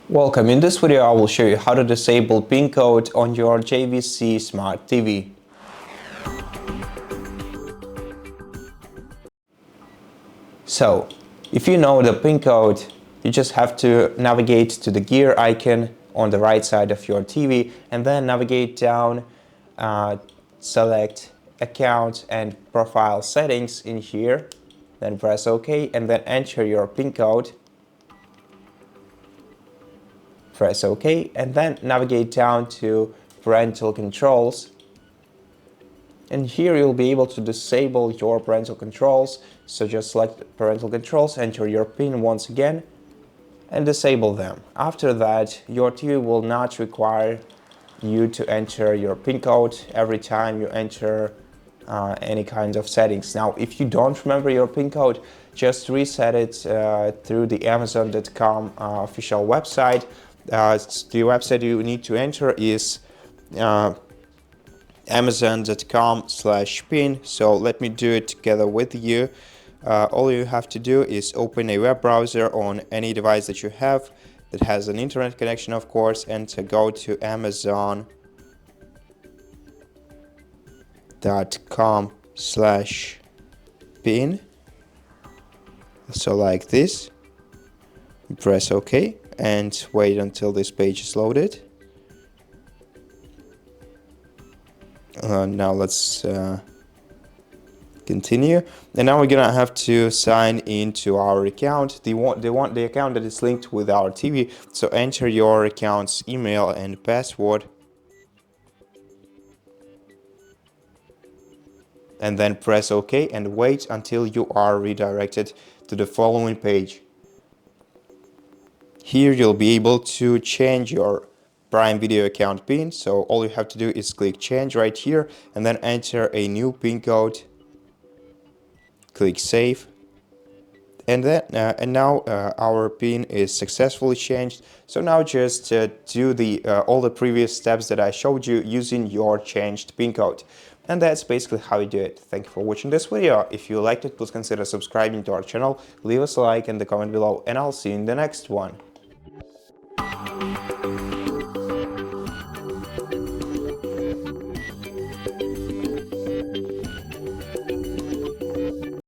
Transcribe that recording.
Welcome. In this video I will show you how to disable PIN code on your JVC Smart TV. So, if you know the PIN code, you just have to navigate to the gear icon on the right side of your TV and then navigate down, select Account and Profile Settings in here, then press OK and then enter your PIN code. Press OK and then navigate down to Parental Controls. And here you'll be able to disable your parental controls. So just select Parental Controls, enter your PIN once again and disable them. After that, your TV will not require you to enter your PIN code every time you enter any kind of settings. Now, if you don't remember your PIN code, just reset it through the Amazon.com official website. The website you need to enter is Amazon.com/pin. So let me do it together with you. All you have to do is open a web browser on any device that you have that has an internet connection, of course, and to go to Amazon.com/pin. So like this. Press OK and wait until this page is loaded. Now let's continue, and now we're gonna have to sign into our account, the account that is linked with our TV. So enter your account's email and password, and then press OK and wait until you are redirected to the following page. Here you'll be able to change your Prime Video account PIN, so all you have to do is click change right here and then enter a new PIN code. Click save, and now our PIN is successfully changed. So now just do all the previous steps that I showed you using your changed PIN code. And that's basically how you do it. Thank you for watching this video. If you liked it, please consider subscribing to our channel, leave us a like and the comment below, and I'll see you in the next one.